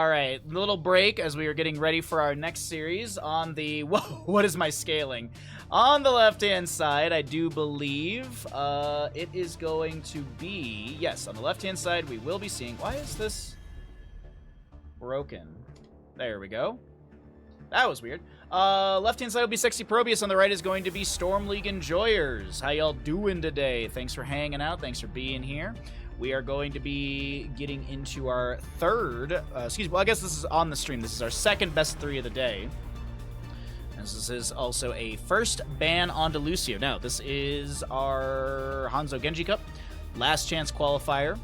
All right, little break as we are getting ready for our next series on the... Whoa, what is my scaling? On the left-hand side, I do believe it is going to be... Yes, on the left-hand side, we will be seeing... Why is this broken? There we go. That was weird. Left-hand side will be Sexy Probius. On the right is going to be Storm League Enjoyers. How y'all doing today? Thanks for hanging out. Thanks for being here. We are going to be getting into our third, well, I guess this is on the stream. This is our second best three of the day. This is also a first ban on Lucio. Now, this is our Hanzo Genji Cup, last chance qualifier.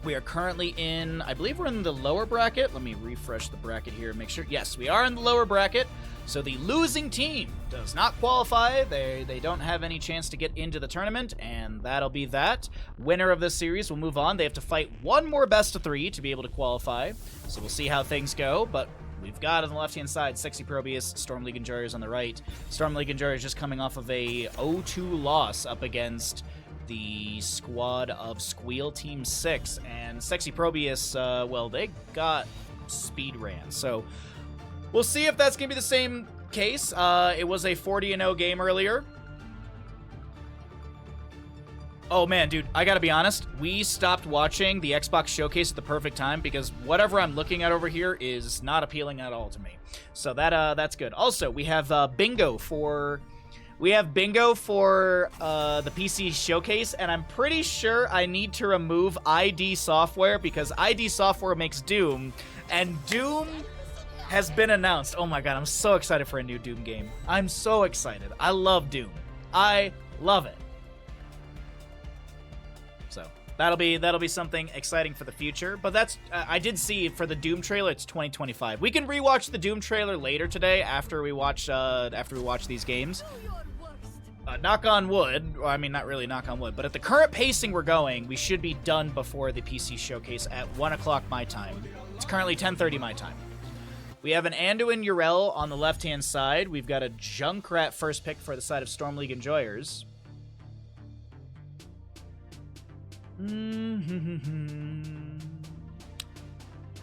We are currently in, I believe we're in the lower bracket. Let me refresh the bracket here and make sure. Yes, we are in the lower bracket. So the losing team does not qualify. They don't have any chance to get into the tournament, and that'll be that. Winner of this series will move on. They have to fight one more best of three to be able to qualify. So we'll see how things go, but we've got on the left-hand side, Sexy Probius, Storm League Enjoyers on the right. Storm League Enjoyers just coming off of a 0-2 loss up against the squad of Squeal Team 6, and Sexy Probius, well, they got speed ran, so we'll see if that's going to be the same case. It was a 40-0 game earlier. Oh man, dude, I gotta be honest, we stopped watching the Xbox Showcase at the perfect time because whatever I'm looking at over here is not appealing at all to me, so that's good. Also, we have bingo for... the PC Showcase, and I'm pretty sure I need to remove ID Software because ID Software makes Doom, and Doom has been announced. Oh my god, I'm so excited for a new Doom game. I'm so excited. I love Doom. I love it. So, that'll be something exciting for the future, but that's, I did see for the Doom trailer, it's 2025. We can rewatch the Doom trailer later today after we watch these games. Knock on wood, well, I mean, not really knock on wood, but at the current pacing we're going, we should be done before the PC Showcase at 1 o'clock my time. It's currently 10:30 my time. We have an Anduin Urel on the left-hand side. We've got a Junkrat first pick for the side of Storm League Enjoyers.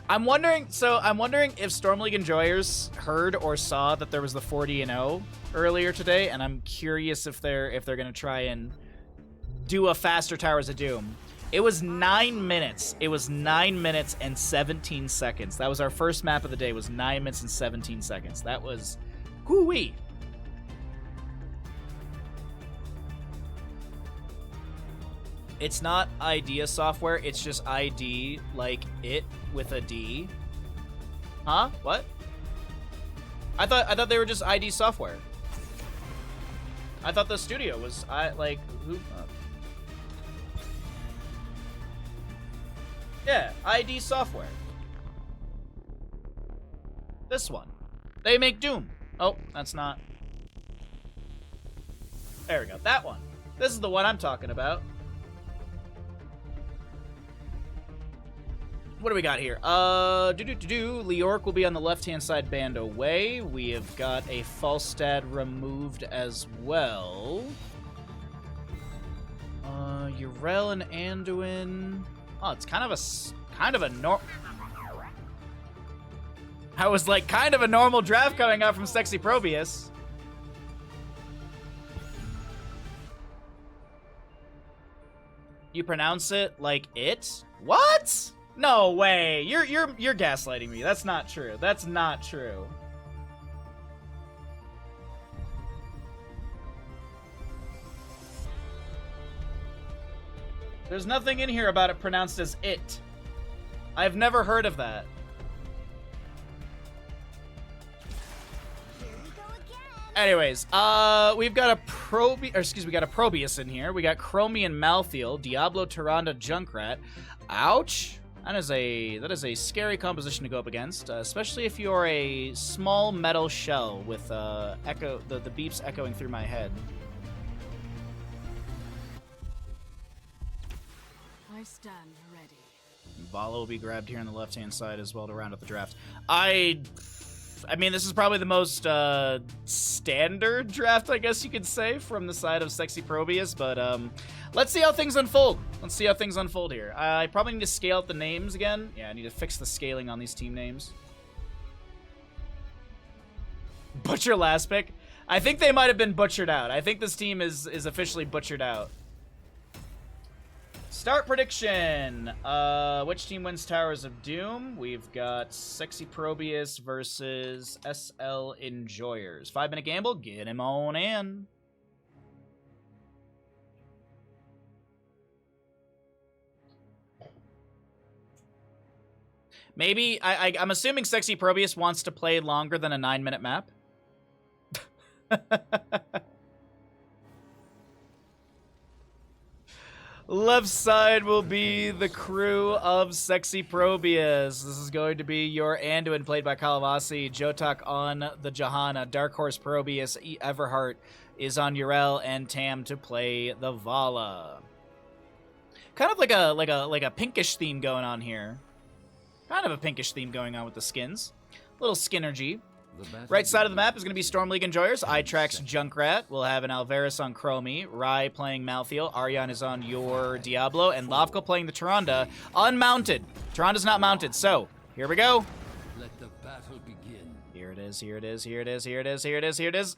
I'm wondering if Storm League Enjoyers heard or saw that there was the 40-0 earlier today, and I'm curious if they're gonna try and do a faster Towers of Doom. It was 9 minutes. It was 9 minutes and 17 seconds. That was our first map of the day. It was 9 minutes and 17 seconds. That was whoo-wee. It's not Idea Software, it's just ID, like it with a D. Huh? What? I thought they were just ID Software. I thought the studio was who? Yeah, ID Software. This one. They make Doom. Oh, that's not. There we go. That one. This is the one I'm talking about. What do we got here? Leorc will be on the left-hand side banned away. We have got a Falstad removed as well. Urel and Anduin. Oh, it's kind of a I was like, kind of a normal draft coming out from Sexy Probius. You pronounce it like it? What? No way. You're gaslighting me. That's not true. That's not true. There's nothing in here about it pronounced as it. I've never heard of that. Anyways, we've got a Probius in here. We got Chromian Malthiel, Diablo Tyrande Junkrat. Ouch. That is a scary composition to go up against, especially if you're a small metal shell with the beeps echoing through my head. I stand ready. Bala will be grabbed here on the left-hand side as well to round up the draft. I mean, this is probably the most standard draft, I guess you could say, from the side of Sexy Probius, but Let's see how things unfold. Let's see how things unfold here. I probably need to scale out the names again. Yeah, I need to fix the scaling on these team names. Butcher last pick. I think they might have been butchered out. I think this team is officially butchered out. Start prediction. Which team wins Towers of Doom? We've got Sexy Probius versus SL Enjoyers. 5-minute gamble. Get him on in. Maybe, I'm assuming Sexy Probius wants to play longer than a 9-minute map. Left side will be the crew of Sexy Probius. This is going to be your Anduin, played by Kalavasi. Jotak on the Johanna. Dark Horse Probius. Everheart is on Urel, and Tam to play the Vala. Kind of like a pinkish theme going on here. Kind of a pinkish theme going on with the skins. Little Skinergy. Right side of the map is going to be Storm League Enjoyers. Itrax Junkrat. We'll have an Alvarez on Chromie. Rai playing Malthael. Aryan is on your Diablo. And Lavko playing the Tyrande. Unmounted. Tyranda's not mounted. So, here we go. Let the battle begin. Here it is, here it is, here it is, here it is, here it is, here it is.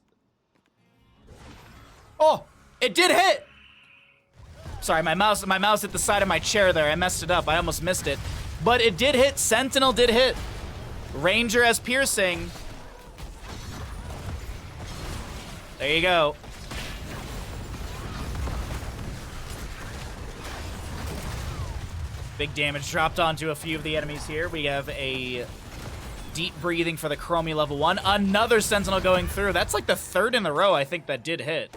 Oh! It did hit! Sorry, my mouse hit the side of my chair there. I messed it up. I almost missed it. But it did hit. Sentinel did hit. Ranger as piercing. There you go. Big damage dropped onto a few of the enemies here. We have a deep breathing for the Chromie level 1. Another Sentinel going through. That's like the 3rd in a row, I think, that did hit.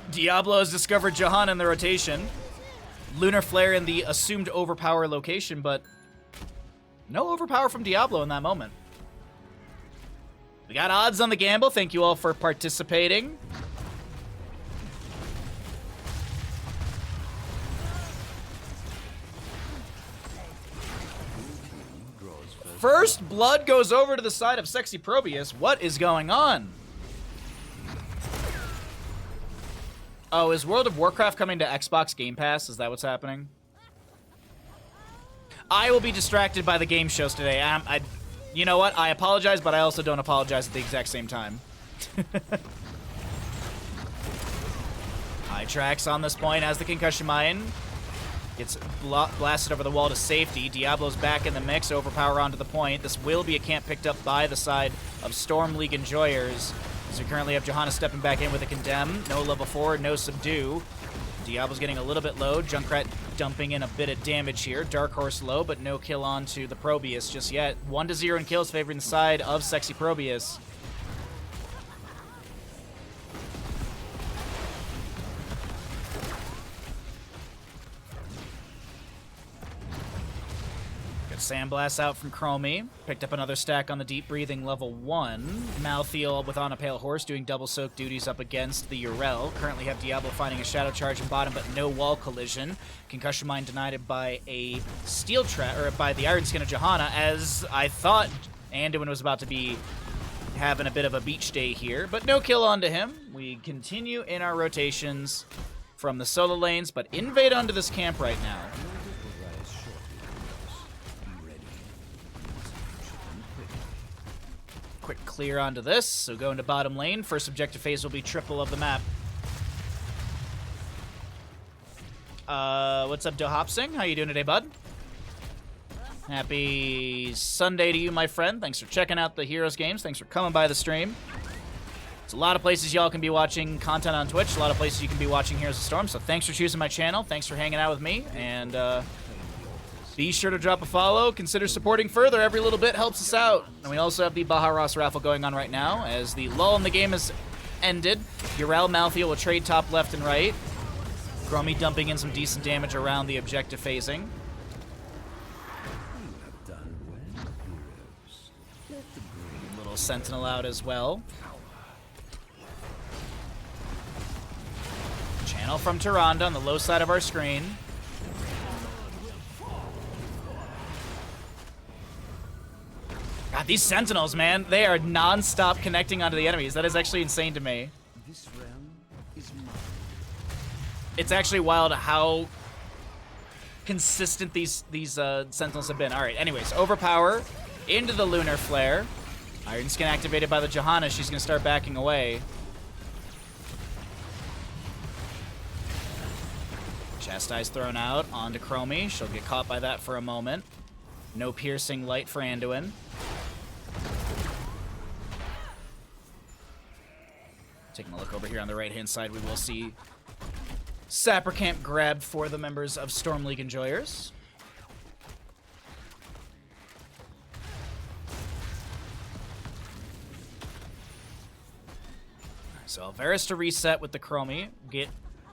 Diablo has discovered Jahan in the rotation. Lunar Flare in the assumed overpower location, but no overpower from Diablo in that moment. We got odds on the gamble. Thank you all for participating. First blood goes over to the side of Sexy Probius. What is going on? Oh, is World of Warcraft coming to Xbox Game Pass? Is that what's happening? I will be distracted by the game shows today. You know what? I apologize, but I also don't apologize at the exact same time. Itrax on this point as the Concussion Mine gets blasted over the wall to safety. Diablo's back in the mix, overpower onto the point. This will be a camp picked up by the side of Storm League Enjoyers. So we currently have Johanna stepping back in with a Condemn. No level 4, no Subdue. Diablo's getting a little bit low. Junkrat dumping in a bit of damage here. Dark Horse low, but no kill on to the Probius just yet. 1-0 in kills favoring the side of Sexy Probius. Sandblast out from Chromie. Picked up another stack on the Deep Breathing level 1. Malthael with On a Pale Horse doing double soak duties up against the Urel. Currently have Diablo finding a Shadow Charge in bottom, but no wall collision. Concussion Mine denied it by a Steel Trap, or by the Iron Skin of Johanna, as I thought Anduin was about to be having a bit of a beach day here, but no kill onto him. We continue in our rotations from the solo lanes, but invade onto this camp right now. Quick clear onto this, so going to bottom lane. First objective phase will be triple of the map. What's up, Dohopsing? How you doing today, bud? Happy Sunday to you, my friend. Thanks for checking out the Heroes games. Thanks for coming by the stream. There's a lot of places y'all can be watching content on Twitch. A lot of places you can be watching Heroes of Storm. So thanks for choosing my channel. Thanks for hanging out with me. And be sure to drop a follow. Consider supporting further. Every little bit helps us out. And we also have the Baja Ross raffle going on right now, as the lull in the game has ended. Urel, Malthael will trade top, left, and right. Chromie dumping in some decent damage around the objective phasing. Little Sentinel out as well. Channel from Tyrande on the low side of our screen. God, these Sentinels, man, they are non-stop connecting onto the enemies. That is actually insane to me. This realm is mine. It's actually wild how consistent these Sentinels have been. All right, anyways, overpower into the Lunar Flare. Iron Skin activated by the Johanna. She's going to start backing away. Chastise thrown out onto Chromie. She'll get caught by that for a moment. No piercing light for Anduin. Taking a look over here on the right-hand side, we will see Sapper Camp grabbed for the members of Storm League Enjoyers. So Alvarez to reset with the Chromie, get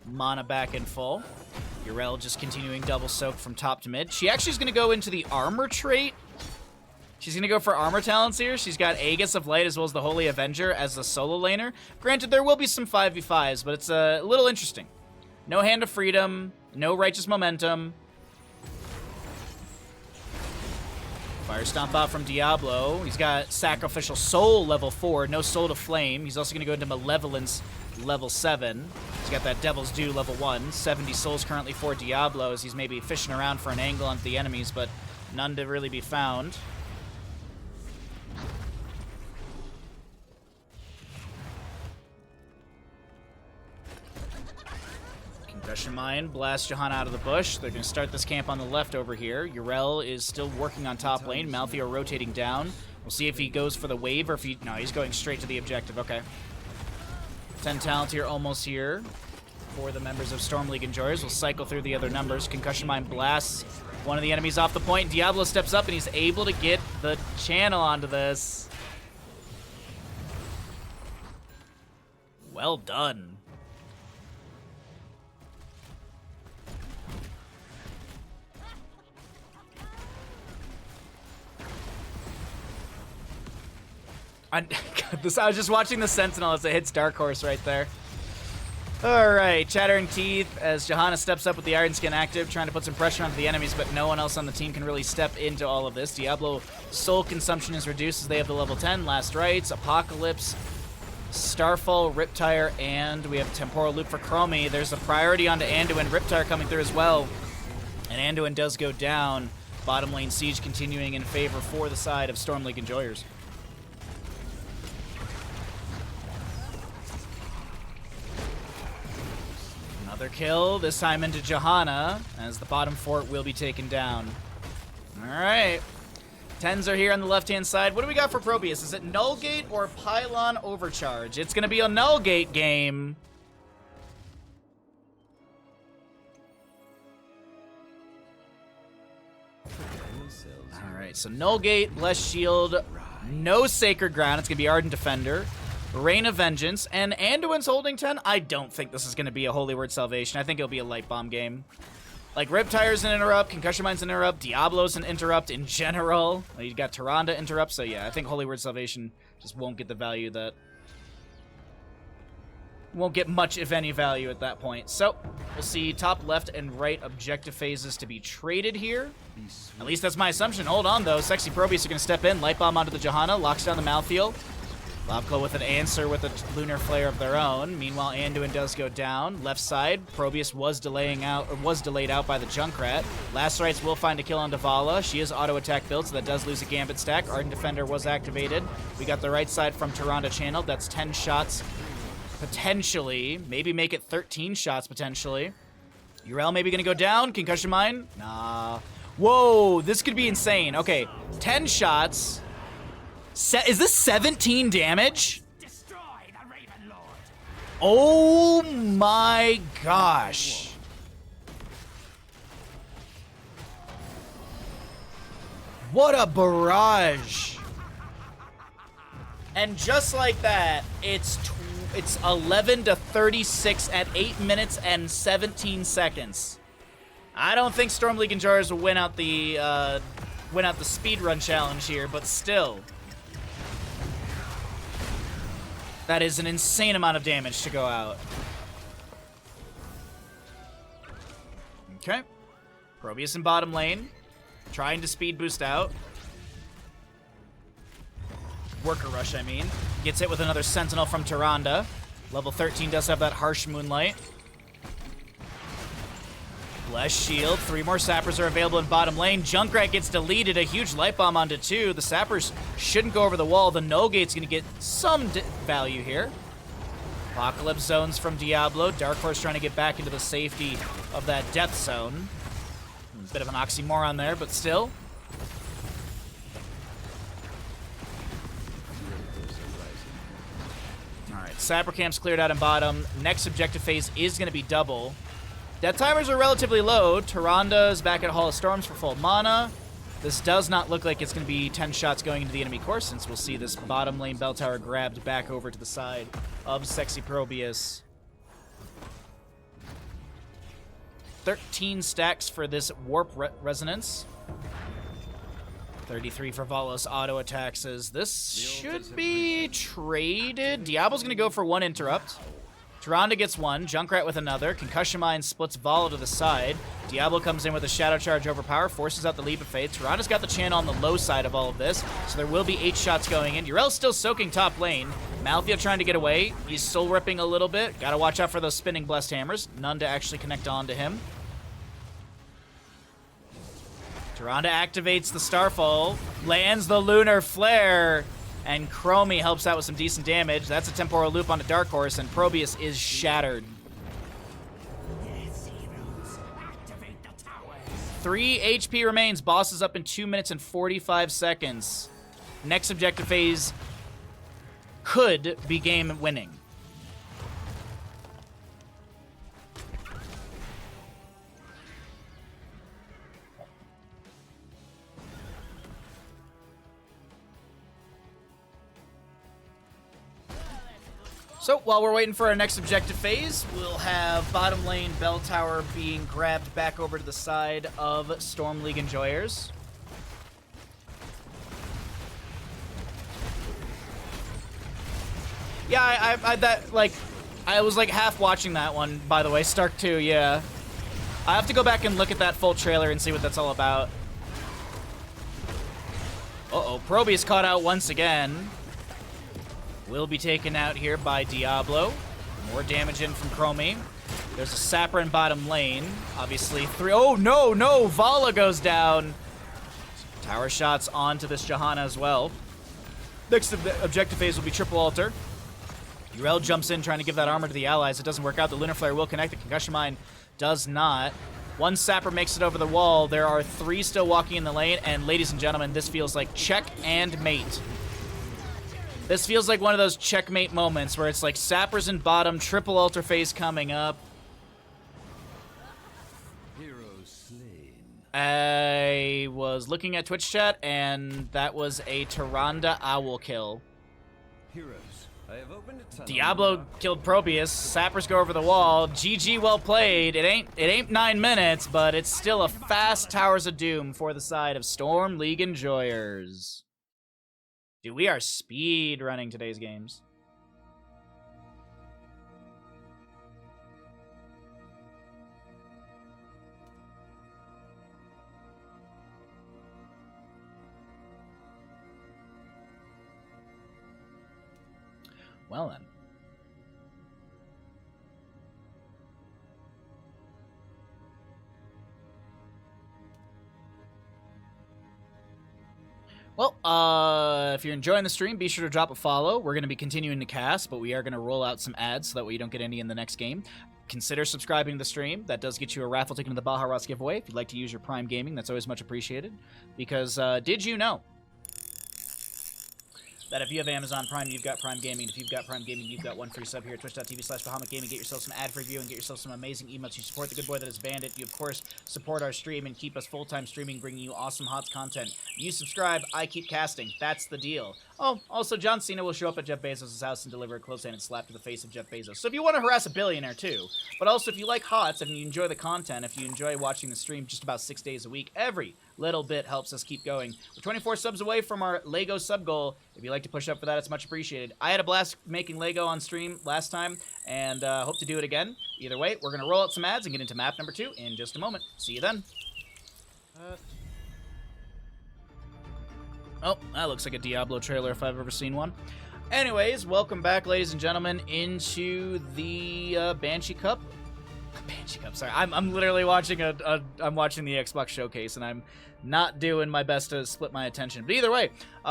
mana back in full. Yrel just continuing double soak from top to mid. She actually is going to go into the armor trait. She's going to go for armor talents here. She's got Aegis of Light as well as the Holy Avenger as the solo laner. Granted, there will be some 5v5s, but it's a little interesting. No Hand of Freedom, no Righteous Momentum. Fire Stomp out from Diablo. He's got Sacrificial Soul level 4, no Soul to Flame. He's also going to go into Malevolence level 7. He's got that Devil's Due level 1. 70 souls currently for Diablo as he's maybe fishing around for an angle onto the enemies, but none to really be found. Concussion Mine blasts Johanna out of the bush. They're going to start this camp on the left over here. Yrel is still working on top lane. Malthael rotating down. We'll see if he goes for the wave or if he... No, he's going straight to the objective. Okay. 10 talent here, almost here for the members of Storm League Enjoyers. We'll cycle through the other numbers. Concussion Mine blasts one of the enemies off the point. Diablo steps up and he's able to get the channel onto this. Well done. I was just watching the Sentinel as it hits Dark Horse right there. Alright, Chattering Teeth as Johanna steps up with the Iron Skin active, trying to put some pressure onto the enemies, but no one else on the team can really step into all of this. Diablo soul consumption is reduced as they have the level 10. Last Rites, Apocalypse, Starfall, Riptire, and we have Temporal Loop for Chromie. There's a priority onto Anduin. Riptire coming through as well. And Anduin does go down. Bottom lane siege continuing in favor for the side of Storm League Enjoyers. Another kill, this time into Johanna, as the bottom fort will be taken down. Alright. 10s are here on the left-hand side. What do we got for Probius? Is it Null Gate or Pylon Overcharge? It's going to be a Null Gate game. Alright, so Null Gate, Blessed Shield, no Sacred Ground. It's going to be Ardent Defender. Reign of Vengeance, and Anduin's holding 10. I don't think this is going to be a Holy Word Salvation. I think it'll be a Light Bomb game. Like, Riptire's an interrupt, Concussion Mine's an interrupt, Diablo's an interrupt in general. You got Tyrande interrupt, so yeah, I think Holy Word Salvation just won't get the value that... Won't get much, if any, value at that point. So, we'll see top left and right objective phases to be traded here. At least that's my assumption. Hold on, though. Sexy Probius are going to step in, Light Bomb onto the Johanna, locks down the Malthael. Lavclaw with an answer with a Lunar Flare of their own. Meanwhile, Anduin does go down. Left side, Probius was delayed out by the Junkrat. Last Rites will find a kill on Davala. She is auto attack built, so that does lose a Gambit stack. Ardent Defender was activated. We got the right side from Tyrande channeled. That's 10 shots potentially. Maybe make it 13 shots potentially. Yrel maybe gonna go down. Concussion Mine? Nah. Whoa, this could be insane. Okay, 10 shots. Is this 17 damage? Destroy the Raven Lord. Oh my gosh. What a barrage. And just like that, it's 11 to 36 at 8 minutes and 17 seconds. I don't think Storm League Enjoyers will win out the speedrun challenge here, but still. That is an insane amount of damage to go out. Okay. Probius in bottom lane. Trying to speed boost out. Worker Rush, I mean. Gets hit with another Sentinel from Tyrande. Level 13 does have that Harsh Moonlight. Bless shield. 3 more sappers are available in bottom lane. Junkrat gets deleted. A huge light bomb onto 2. The sappers shouldn't go over the wall. The no gate's going to get some value here. Apocalypse zones from Diablo. Dark Horse trying to get back into the safety of that death zone. Bit of an oxymoron there, but still. Alright, Sapper Camp's cleared out in bottom. Next objective phase is going to be double. Death timers are relatively low. Tyrande is back at Hall of Storms for full mana. This does not look like it's going to be 10 shots going into the enemy core, since we'll see this bottom lane bell tower grabbed back over to the side of Sexy Probius. 13 stacks for this Warp Resonance. 33 for Valos auto attacks. As this should be traded. Diablo's going to go for 1 interrupt. Tyrande gets 1. Junkrat with another. Concussion Mine splits Valo to the side. Diablo comes in with a Shadow Charge Overpower, forces out the Leap of Faith. Tyrande's got the channel on the low side of all of this, so there will be 8 shots going in. Yrel's still soaking top lane. Malthea trying to get away. He's soul ripping a little bit. Gotta watch out for those spinning Blessed Hammers. None to actually connect on to him. Tyrande activates the Starfall, lands the Lunar Flare, and Chromie helps out with some decent damage. That's a Temporal Loop onto Dark Horse, and Probius is shattered. 3 HP remains. Boss is up in 2 minutes and 45 seconds. Next objective phase could be game winning. So, while we're waiting for our next objective phase, we'll have bottom lane Bell Tower being grabbed back over to the side of Storm League Enjoyers. Yeah, I was like half watching that one, by the way. Stark 2, yeah. I have to go back and look at that full trailer and see what that's all about. Uh-oh, Probius caught out once again. Will be taken out here by Diablo. More damage in from Chromie. There's a Sapper in bottom lane. Obviously, 3. Oh, no, no! Vala goes down. Tower shots onto this Johanna as well. Next objective phase will be triple altar. Yrel jumps in trying to give that armor to the allies. It doesn't work out. The Lunar Flare will connect. The Concussion Mine does not. 1 Sapper makes it over the wall. There are 3 still walking in the lane. And ladies and gentlemen, this feels like check and mate. This feels like one of those checkmate moments where it's like Sappers in bottom, triple altar phase coming up. Heroes slain. I was looking at Twitch chat, and that was a Tyrande owl kill. Heroes, I have opened a tunnel. Diablo killed Probius. Sappers go over the wall. GG, well played. It ain't 9 minutes, but it's still a fast Towers of Doom for the side of Storm League Enjoyers. Dude, we are speed running today's games. Well then. Well, if you're enjoying the stream, be sure to drop a follow. We're going to be continuing to cast, but we are going to roll out some ads so that way you don't get any in the next game. Consider subscribing to the stream. That does get you a raffle ticket to the Baja Ross giveaway. If you'd like to use your Prime Gaming, that's always much appreciated. Because, did you know that if you have Amazon Prime, you've got Prime Gaming. If you've got Prime Gaming, you've got one free sub here at twitch.tv/Bahamut Gaming. Get yourself some ad-free viewing, get yourself some amazing emotes. You support the good boy that is Bandit. You, of course, support our stream and keep us full-time streaming, bringing you awesome HOTS content. You subscribe, I keep casting. That's the deal. Oh, also, John Cena will show up at Jeff Bezos' house and deliver a close-handed slap to the face of Jeff Bezos. So if you want to harass a billionaire, too, but also if you like HOTS and you enjoy the content, if you enjoy watching the stream just about 6 days a week, every little bit helps us keep going. We're 24 subs away from our Lego sub goal. If you'd like to push up for that, it's much appreciated. I had a blast making Lego on stream last time, and hope to do it again. Either way, we're going to roll out some ads and get into map number 2 in just a moment. See you then. Oh, that looks like a Diablo trailer if I've ever seen one. Anyways, welcome back, ladies and gentlemen, into the Banshee Cup. Banshee Cup. Sorry, I'm literally watching I'm watching the Xbox showcase, and I'm not doing my best to split my attention. But either way,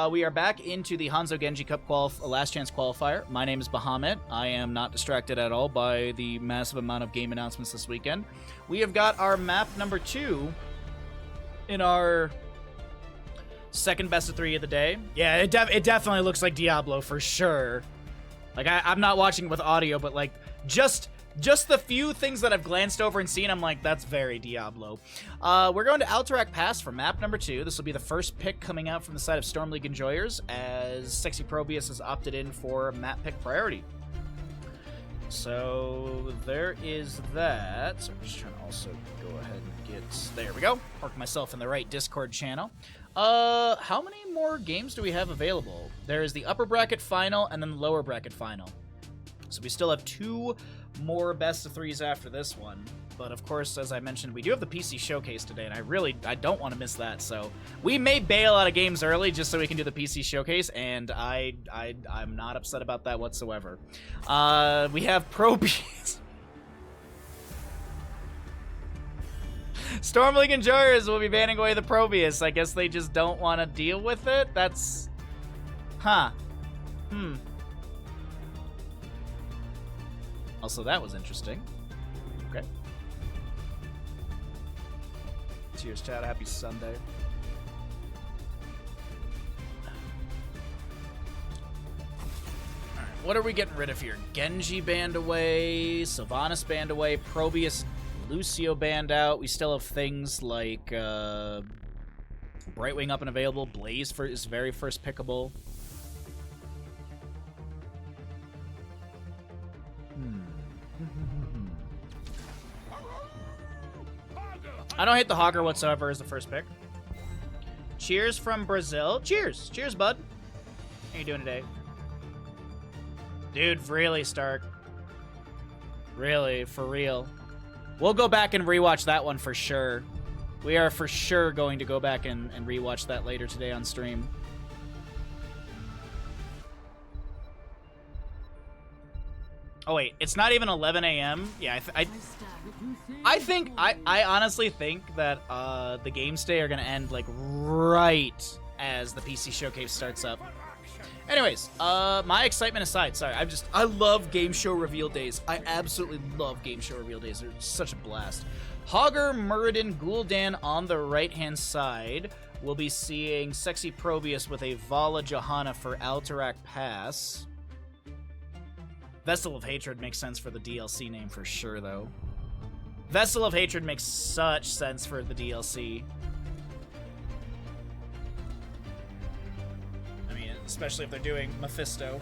we are back into the Hanzo Genji Cup last chance qualifier. My name is Bahamut. I am not distracted at all by the massive amount of game announcements this weekend. We have got our map number 2 in our second best of 3 of the day. Yeah, it definitely looks like Diablo for sure. Like I'm not watching it with audio, but like just the few things that I've glanced over and seen, I'm like, that's very Diablo. We're going to Alterac Pass for map number 2. This will be the first pick coming out from the side of Storm League Enjoyers, as Sexy Probius has opted in for map pick priority. So there is that. So I'm just trying to also go ahead and get... There we go. Park myself in the right Discord channel. How many more games do we have available? There is the upper bracket final and then the lower bracket final. So we still have 2 more best of 3s after this one. But of course, as I mentioned, we do have the PC showcase today, and I don't want to miss that. So we may bail out of games early just so we can do the PC showcase, and I'm not upset about that whatsoever. We have Probius. Storm League Enjoyers will be banning away the Probius. I guess they just don't want to deal with it? That's... Huh. Also, that was interesting. Okay. Cheers, chat. Happy Sunday. Alright, what are we getting rid of here? Genji banned away, Sylvanas banned away, Probius, Lucio banned out. We still have things like Brightwing up and available. Blaze is very first pickable. I don't hate the Hogger whatsoever as the first pick. Cheers from Brazil. Cheers. Cheers, bud. How you doing today? Dude, really, Stark. Really, for real. We'll go back and rewatch that one for sure. We are for sure going to go back and rewatch that later today on stream. Oh wait, it's not even 11 a.m. Yeah, I honestly think that the games day are gonna end like right as the PC showcase starts up. Anyways, my excitement aside, sorry, I love game show reveal days. I absolutely love game show reveal days. They're such a blast. Hogger, Muradin, Gul'dan on the right-hand side. We'll be seeing Sexy Probius with a Vala Johanna for Alterac Pass. Vessel of Hatred makes sense for the DLC name for sure, though. Vessel of Hatred makes such sense for the DLC. I mean, especially if they're doing Mephisto.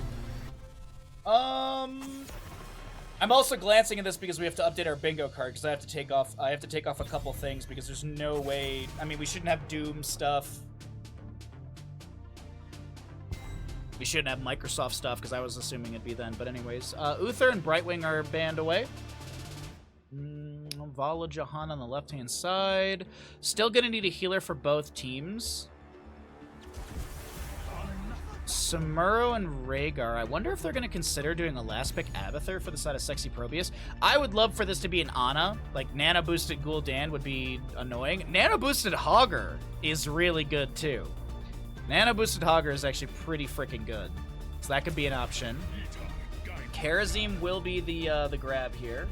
I'm also glancing at this because we have to update our bingo card, because I have to take off a couple things because there's no way. I mean, we shouldn't have Doom stuff. We shouldn't have Microsoft stuff because I was assuming it'd be then. But anyways, Uther and Brightwing are banned away. Vala Johanna on the left-hand side. Still gonna need a healer for both teams. Samuro and Rhaegar. I wonder if they're gonna consider doing a last pick Abathur for the side of Sexy Probius. I would love for this to be an Ana. Like, nano-boosted Gul'dan would be annoying. Nano-boosted Hogger is really good, too. Nano-boosted Hogger is actually pretty freaking good. So that could be an option. Karazim will be the grab here.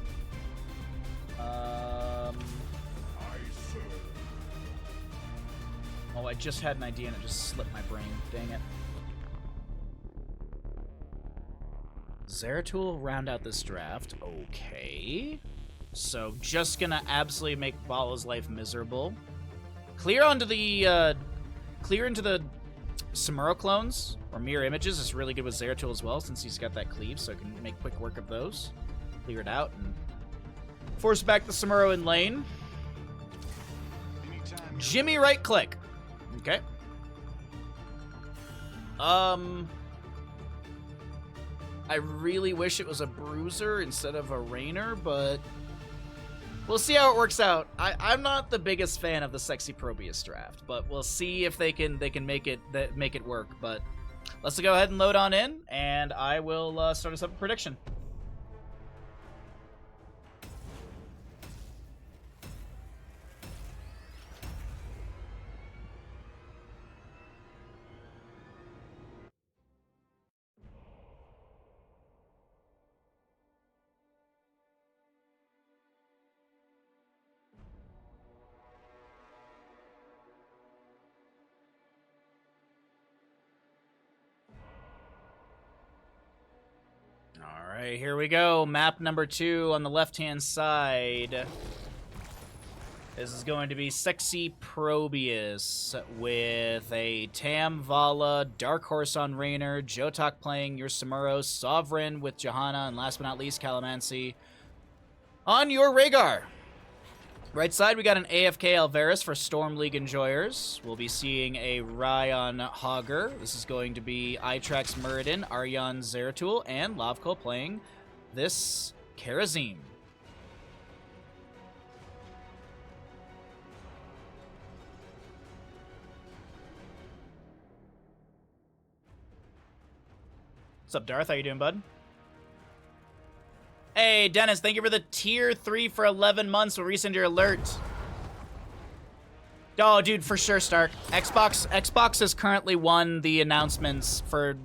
Oh, I just had an idea and it just slipped my brain. Dang it. Zeratul will round out this draft. Okay. So just gonna absolutely make Vala's life miserable. Clear into the Samuro clones or mirror images is really good with Zeratul as well, since he's got that cleave, so I can make quick work of those. Clear it out and force back the Samuro in lane. Jimmy right click. Okay. I really wish it was a Bruiser instead of a Rainer, but we'll see how it works out. I'm not the biggest fan of the Sexy Probius draft, but we'll see if they can make it work. But let's go ahead and load on in, and I will start us up a prediction. All right, here we go. Map number 2 on the left-hand side. This is going to be Sexy Probius with a Tam, Vala, Dark Horse on Raynor, Jotok playing your Samuro, Sovereign with Johanna, and last but not least, Calamansi on your Rhaegar. Right side, we got an AFK Alvarez for Storm League enjoyers. We'll be seeing a Ryan Hogger. This is going to be Itrax Muradin, Aryan Zeratul, and Lavko playing this Karazim. What's up, Darth? How you doing, bud? Hey, Dennis, thank you for the tier 3 for 11 months. We'll resend your alert. Oh, dude, for sure, Stark. Xbox has currently won the announcements for...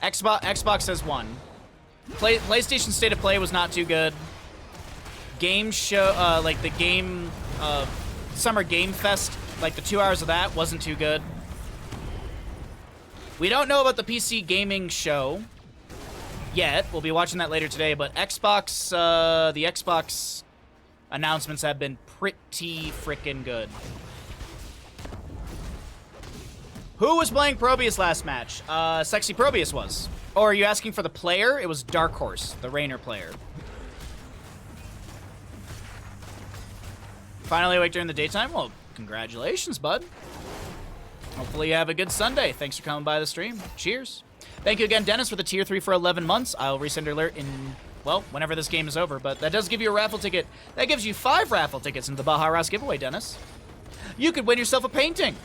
Xbox has won. PlayStation State of Play was not too good. Game show, like the game, Summer Game Fest, like the 2 hours of that wasn't too good. We don't know about the PC gaming show yet. We'll be watching that later today, but Xbox, the Xbox announcements have been pretty freaking good. Who was playing Probius last match? Sexy Probius was. Or are you asking for the player? It was Dark Horse, the Raynor player. Finally awake during the daytime? Well, congratulations, bud. Hopefully you have a good Sunday. Thanks for coming by the stream. Cheers. Thank you again, Dennis, for the tier 3 for 11 months. I'll resend your alert in, well, whenever this game is over, but that does give you a raffle ticket. That gives you 5 raffle tickets into the Baja Ross giveaway, Dennis. You could win yourself a painting.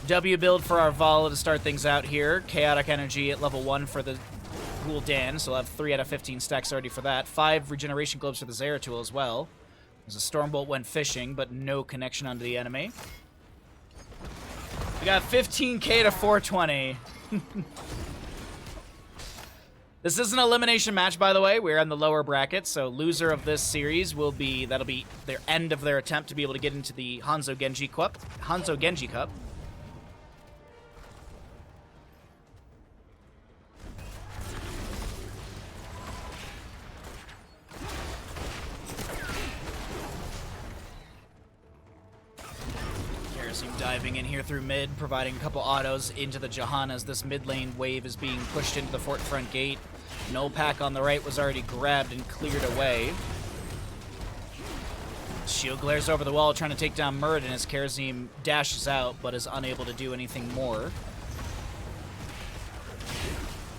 W build for our Vala to start things out here. Chaotic Energy at level 1 for the Ghoul Dan, so we'll have 3 out of 15 stacks already for that. 5 Regeneration Globes for the Zeratul as well. As a Stormbolt went fishing, but no connection onto the enemy. We got 15k to 420. This is an elimination match, by the way. We're in the lower bracket, so loser of this series will be, that'll be their end of their attempt to be able to get into the Hanzo Genji Cup. Diving in here through mid, providing a couple autos into the Johanna as this mid lane wave is being pushed into the fort front gate. No pack on the right was already grabbed and cleared away. Shield glares over the wall, trying to take down Muradin as Karazim dashes out, but is unable to do anything more.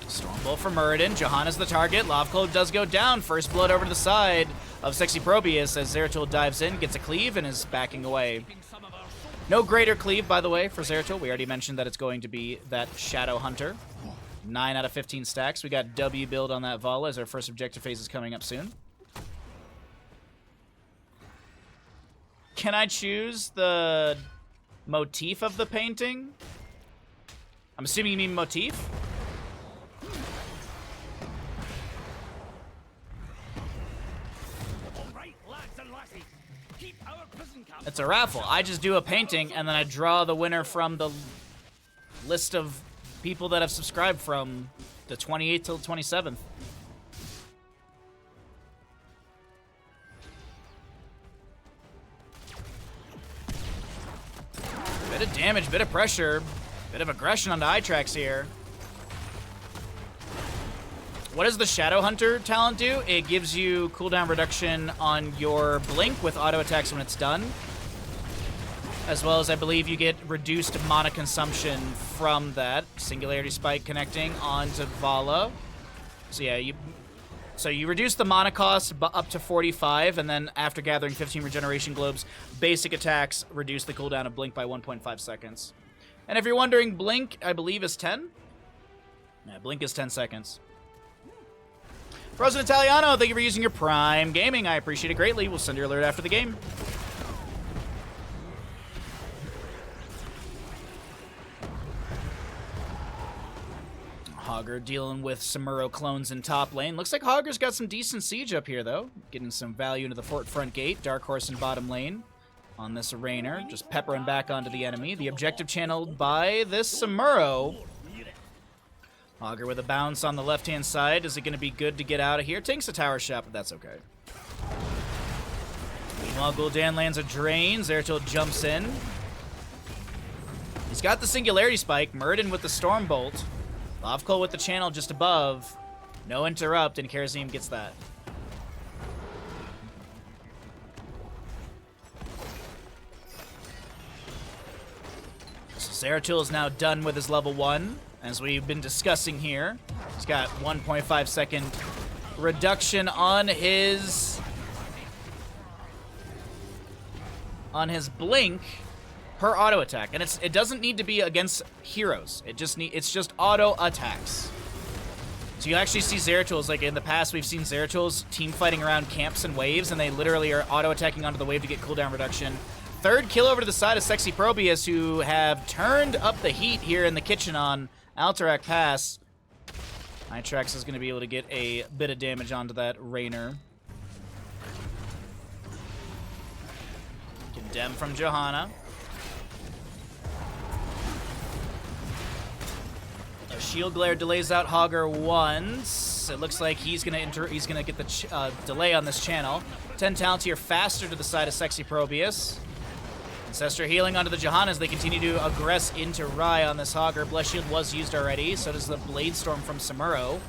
Stormbolt for Muradin. Johanna's the target. Lavclo does go down. First blood over to the side of Sexy Probius as Zeratul dives in, gets a cleave, and is backing away. No greater cleave, by the way, for Zeratul. We already mentioned that it's going to be that Shadow Hunter. 9 out of 15 stacks. We got W build on that Vala as our first objective phase is coming up soon. Can I choose the motif of the painting? I'm assuming you mean motif? It's a raffle. I just do a painting, and then I draw the winner from the list of people that have subscribed from the 28th till the 27th. Bit of damage, bit of pressure, bit of aggression onto Itrax here. What does the Shadow Hunter talent do? It gives you cooldown reduction on your blink with auto attacks when it's done. As well as, I believe, you get reduced mana consumption from that. Singularity Spike connecting onto Vala. So yeah, you reduce the mana cost up to 45, and then after gathering 15 regeneration globes, basic attacks reduce the cooldown of blink by 1.5 seconds. And if you're wondering, blink, I believe, is 10? Yeah, blink is 10 seconds. Frozen Italiano, thank you for using your Prime Gaming. I appreciate it greatly. We'll send your alert after the game. Hogger dealing with Samuro clones in top lane. Looks like Hogger's got some decent siege up here, though. Getting some value into the fort front gate. Dark Horse in bottom lane on this Raynor. Just peppering back onto the enemy. The objective channeled by this Samuro. Augur with a bounce on the left-hand side. Is it going to be good to get out of here? Takes a tower shot, but that's okay. Meanwhile, Gul'dan lands a drain. Zeratul jumps in. He's got the Singularity Spike. Murden with the Storm Bolt. Loveclaw with the channel just above. No interrupt, and Karazim gets that. So Zeratul is now done with his level 1, as we've been discussing here. He's got 1.5 second reduction on his blink per auto attack, and it doesn't need to be against heroes. It's just auto attacks. So you actually see Zeratul's, like in the past, we've seen Zeratul's team fighting around camps and waves, and they literally are auto attacking onto the wave to get cooldown reduction. Third kill over to the side of Sexy Probius, who have turned up the heat here in the kitchen on Alterac Pass. Nitrax is going to be able to get a bit of damage onto that Raynor. Condemn from Johanna. A Shield Glare delays out Hogger once. It looks like he's gonna get the delay on this channel. 10 talents here faster to the side of Sexy Probius. Ancestor healing onto the Johanna as they continue to aggress into Rai on this Hogger. Bless Shield was used already, so does the Blade Storm from Samuro.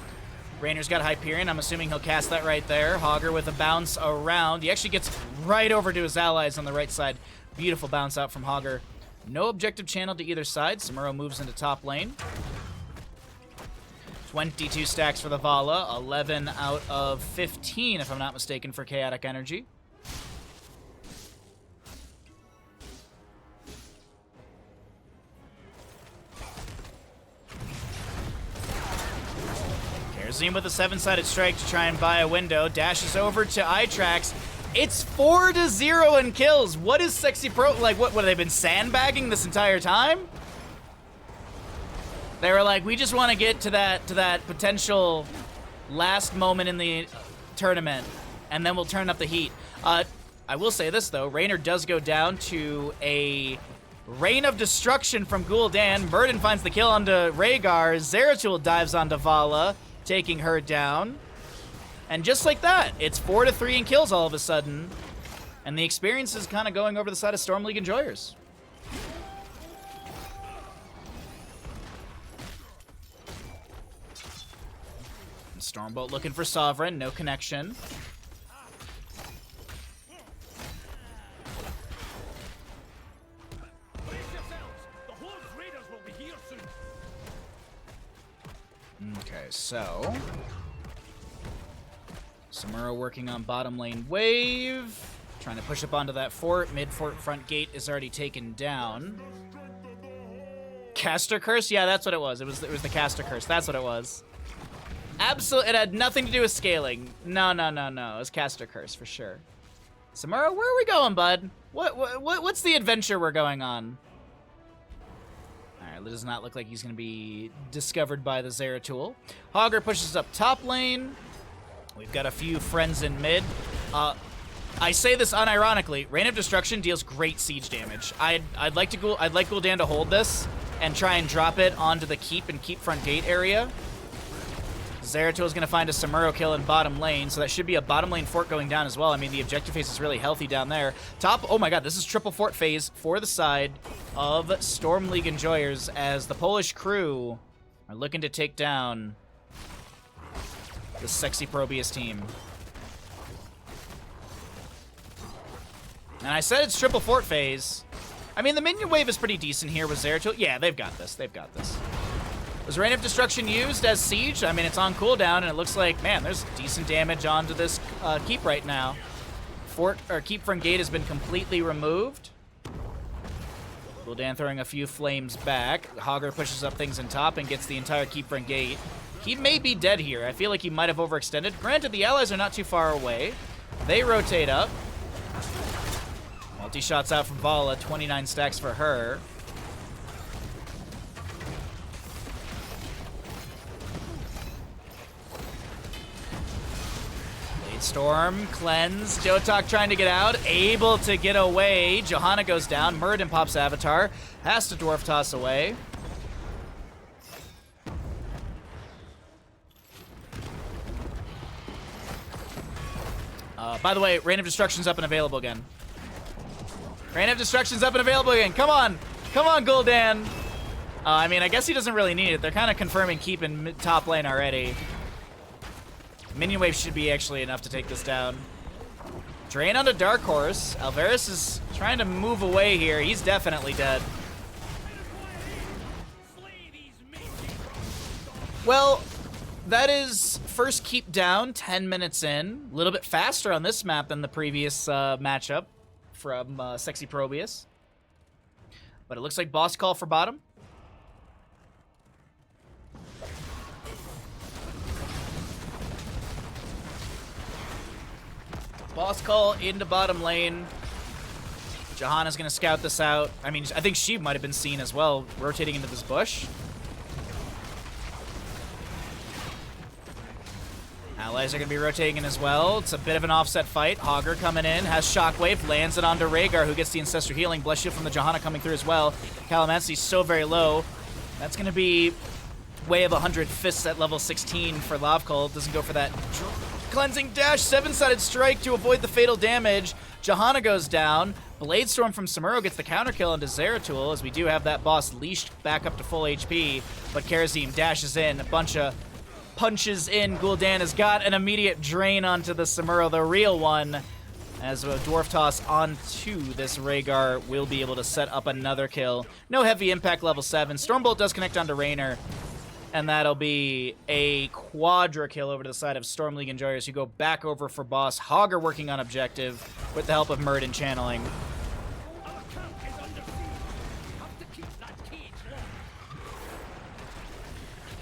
Raynor's got Hyperion. I'm assuming he'll cast that right there. Hogger with a bounce around. He actually gets right over to his allies on the right side. Beautiful bounce out from Hogger. No objective channel to either side. Samuro moves into top lane. 22 stacks for the Vala. 11 out of 15, if I'm not mistaken, for Chaotic Energy. Karazim with a 7-sided strike to try and buy a window. Dashes over to Itrax. It's 4-0 in kills. What is Sexy Pro? Like, what have they been sandbagging this entire time? They were like, we just want to get to that potential last moment in the tournament, and then we'll turn up the heat. I will say this, though. Raynor does go down to a Rain of Destruction from Gul'dan. Murden finds the kill onto Rhaegar. Zeratul dives onto Vala, taking her down. And just like that, it's 4-3 in kills all of a sudden. And the experience is kind of going over the side of Storm League enjoyers. Stormbolt looking for Sovereign, no connection. Okay, so Samuro working on bottom lane wave, trying to push up onto that fort. Mid-fort front gate is already taken down. Caster Curse? Yeah, that's what it was. It was the Caster Curse. That's what it was. Absolutely, it had nothing to do with scaling. No. It was Caster Curse for sure. Samuro, where are we going, bud? What's the adventure we're going on? Alright, it does not look like he's going to be discovered by the Zeratul. Hogger pushes up top lane. We've got a few friends in mid. I say this unironically. Rain of Destruction deals great siege damage. I'd like Gul'dan to hold this and try and drop it onto the keep and keep front gate area. Zeratul is going to find a Samuro kill in bottom lane, so that should be a bottom lane fort going down as well. I mean, the objective phase is really healthy down there. Top, oh my god, this is triple fort phase for the side of Storm League enjoyers as the Polish crew are looking to take down the Sexy Probius team. And I said it's triple fort phase. I mean, the minion wave is pretty decent here with Zeratul. Yeah, they've got this. They've got this. Was Rain of Destruction used as siege? I mean, it's on cooldown, and it looks like, man, there's decent damage onto this keep right now. Keep front gate has been completely removed. Gul'dan throwing a few flames back. Hogger pushes up things in top and gets the entire keep front gate. He may be dead here. I feel like he might have overextended. Granted, the allies are not too far away. They rotate up. Multi-shots out from Vala, 29 stacks for her. Storm, cleanse, Jotak trying to get out, able to get away. Johanna goes down, Murden pops Avatar, has to dwarf toss away. By the way, Rain of Destruction's up and available again. Rain of Destruction's up and available again. Come on. Come on, Gul'dan. I mean, I guess he doesn't really need it. They're kind of confirming keeping top lane already. Minion wave should be actually enough to take this down. Drain onto Dark Horse. Alvarez is trying to move away here. He's definitely dead. Well, that is first keep down, 10 minutes in. A little bit faster on this map than the previous matchup from Sexy Probius. But it looks like boss call for bottom. Boss call into bottom lane. Johanna's gonna scout this out. I mean, I think she might have been seen as well, rotating into this bush. Allies are gonna be rotating in as well. It's a bit of an offset fight. Hogger coming in, has Shockwave, lands it onto Rhaegar, who gets the Ancestor Healing. Bless Shield from the Johanna coming through as well. Calamancy's so very low. That's gonna be way of 100 fists at level 16 for Lavkol. Doesn't go for that cleansing dash, 7-sided strike to avoid the fatal damage. Johanna goes down. Bladestorm from Samuro gets the counter kill into Zeratul, as we do have that boss leashed back up to full HP. But Karazim dashes in, a bunch of punches in. Gul'dan has got an immediate drain onto the Samuro, the real one. As a Dwarf Toss onto this Rhaegar will be able to set up another kill. No heavy impact level 7. Stormbolt does connect onto Raynor. And that'll be a quadra kill over to the side of Storm League Enjoyers, who go back over for boss. Hogger working on objective with the help of Murd and channeling.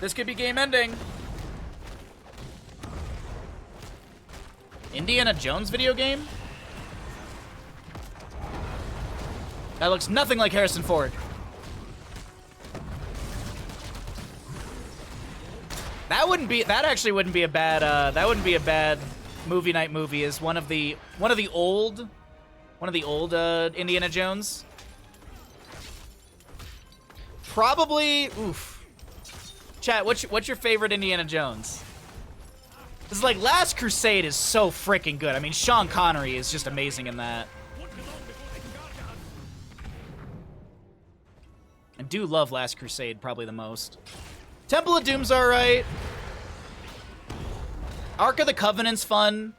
This could be game ending. Indiana Jones video game? That looks nothing like Harrison Ford. That actually wouldn't be a bad movie night movie. Is one of the old Indiana Jones. Probably, oof. Chat, what's your favorite Indiana Jones? This is like Last Crusade is so freaking good. I mean, Sean Connery is just amazing in that. I do love Last Crusade probably the most. Temple of Doom's alright. Ark of the Covenant's fun.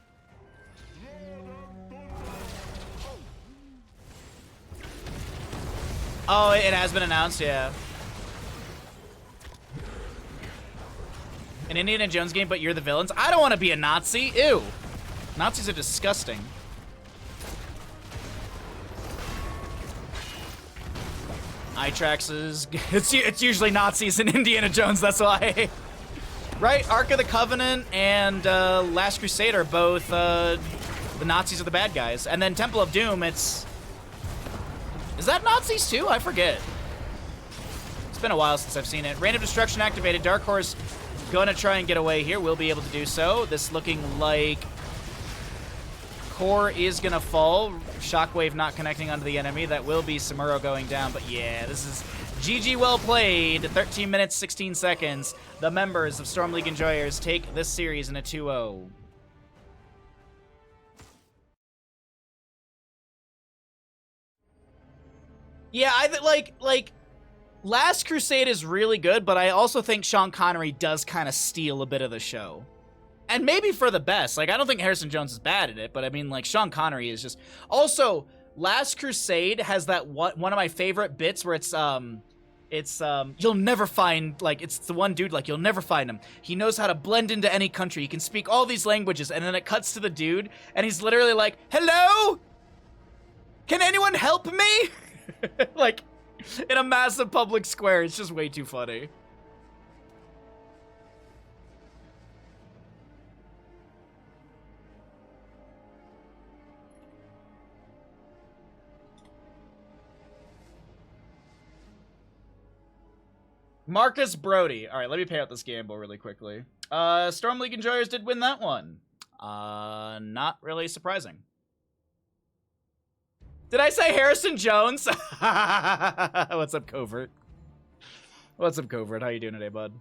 Oh, it has been announced, yeah. An Indiana Jones game, but you're the villains? I don't want to be a Nazi. Ew. Nazis are disgusting. Itrax is... It's usually Nazis in Indiana Jones, that's why. Right? Ark of the Covenant and Last Crusade are both the Nazis are the bad guys. And then Temple of Doom, it's... Is that Nazis too? I forget. It's been a while since I've seen it. Rain of Destruction activated. Dark Horse gonna try and get away here. Will be able to do so. This looking like... Core is gonna fall. Shockwave not connecting onto the enemy. That will be Samuro going down. But yeah, this is GG well played. 13 minutes, 16 seconds. The members of Storm League Enjoyers take this series in a 2-0. Yeah, like Last Crusade is really good, but I also think Sean Connery does kind of steal a bit of the show. And maybe for the best. Like, I don't think Harrison Jones is bad at it, but I mean, like, Sean Connery is just... Also, Last Crusade has that one of my favorite bits where it's you'll never find, like, it's the one dude, like, you'll never find him. He knows how to blend into any country. He can speak all these languages, and then it cuts to the dude, and he's literally like, hello? Can anyone help me? Like, in a massive public square. It's just way too funny. Marcus Brody. All right, let me pay out this gamble really quickly. Storm League Enjoyers did win that one. Not really surprising. Did I say Harrison Jones? What's up, Covert? What's up, Covert? How you doing today, bud?